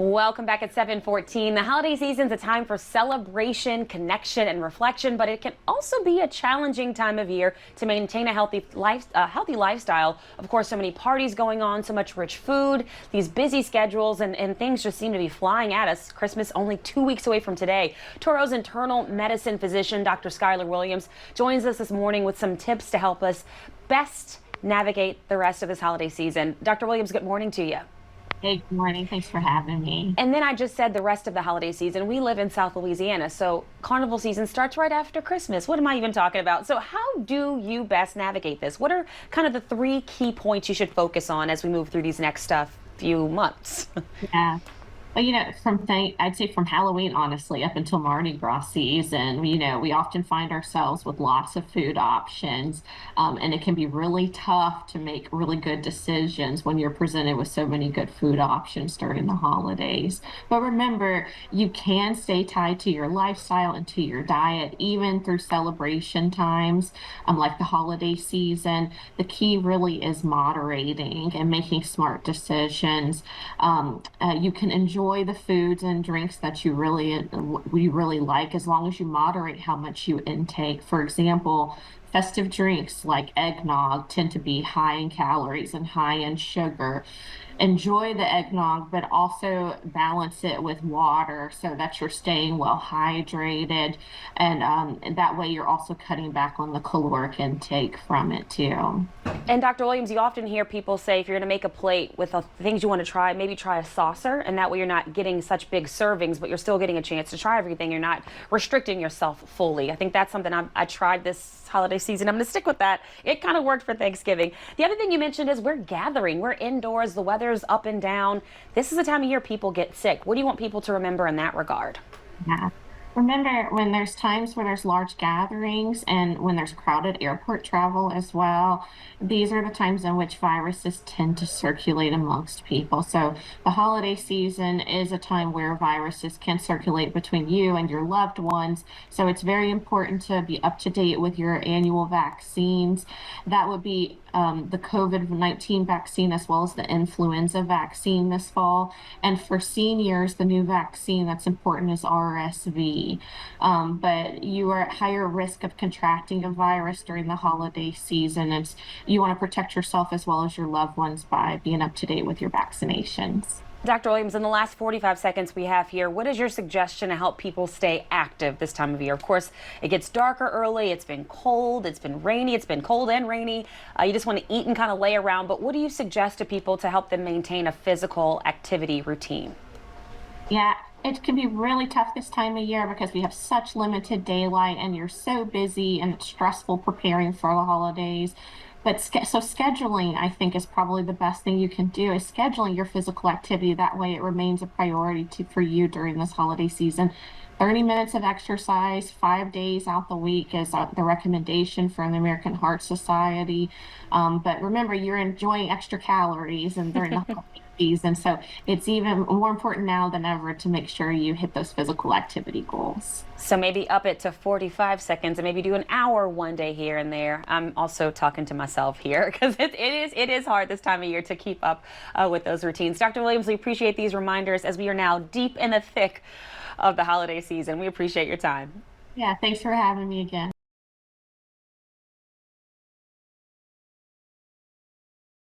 Welcome back at 7:14. The holiday season's a time for celebration, connection, and reflection, but it can also be a challenging time of year to maintain a healthy lifestyle. Of course, so many parties going on, so much rich food, these busy schedules, and things just seem to be flying at us. Christmas only 2 weeks away from today. Touro's internal medicine physician, Dr. Schuyler Williams, joins us this morning with some tips to help us best navigate the rest of this holiday season. Dr. Williams, good morning to you. Hey, good morning. Thanks for having me. And then I just said the rest of the holiday season. We live in South Louisiana, so carnival season starts right after Christmas. What am I even talking about? So how do you best navigate this? What are kind of the 3 key points you should focus on as we move through these next few months? Yeah. Well, I'd say from Halloween, honestly, up until Mardi Gras season, we often find ourselves with lots of food options, and it can be really tough to make really good decisions when you're presented with so many good food options during the holidays. But remember, you can stay tied to your lifestyle and to your diet, even through celebration times, like the holiday season. The key really is moderating and making smart decisions. You can enjoy the foods and drinks that you really like, as long as you moderate how much you intake. For example, festive drinks like eggnog tend to be high in calories and high in sugar. Enjoy the eggnog, but also balance it with water so that you're staying well hydrated, and that way you're also cutting back on the caloric intake from it too. And Dr. Williams, you often hear people say if you're going to make a plate with the things you want to try, maybe try a saucer, and that way you're not getting such big servings, but you're still getting a chance to try everything. You're not restricting yourself fully. I think that's something I tried this holiday season. I'm going to stick with that. It kind of worked for Thanksgiving. The other thing you mentioned is we're gathering. We're indoors. The weather's up and down. This is the time of year people get sick. What do you want people to remember in that regard? Yeah. Remember, when there's times where there's large gatherings and when there's crowded airport travel as well, these are the times in which viruses tend to circulate amongst people. So the holiday season is a time where viruses can circulate between you and your loved ones. So it's very important to be up to date with your annual vaccines. That would be the COVID-19 vaccine as well as the influenza vaccine this fall. And for seniors, the new vaccine that's important is RSV. But you are at higher risk of contracting a virus during the holiday season. You want to protect yourself as well as your loved ones by being up to date with your vaccinations. Dr. Williams, in the last 45 seconds we have here, what is your suggestion to help people stay active this time of year? Of course, it gets darker early. It's been cold. It's been rainy. It's been cold and rainy. You just want to eat and kind of lay around. But what do you suggest to people to help them maintain a physical activity routine? Yeah, it can be really tough this time of year because we have such limited daylight and you're so busy and it's stressful preparing for the holidays. But so scheduling, I think, is probably the best thing you can do, is scheduling your physical activity. That way it remains a priority for you during this holiday season. 30 minutes of exercise, 5 days out the week is the recommendation from the American Heart Society. But remember, you're enjoying extra calories and during the holiday season. So it's even more important now than ever to make sure you hit those physical activity goals. So maybe up it to 45 seconds and maybe do an hour one day here and there. I'm also talking to myself here because it is hard this time of year to keep up with those routines. Dr. Williams, we appreciate these reminders as we are now deep in the thick of the holiday season. We appreciate your time. Yeah, thanks for having me again.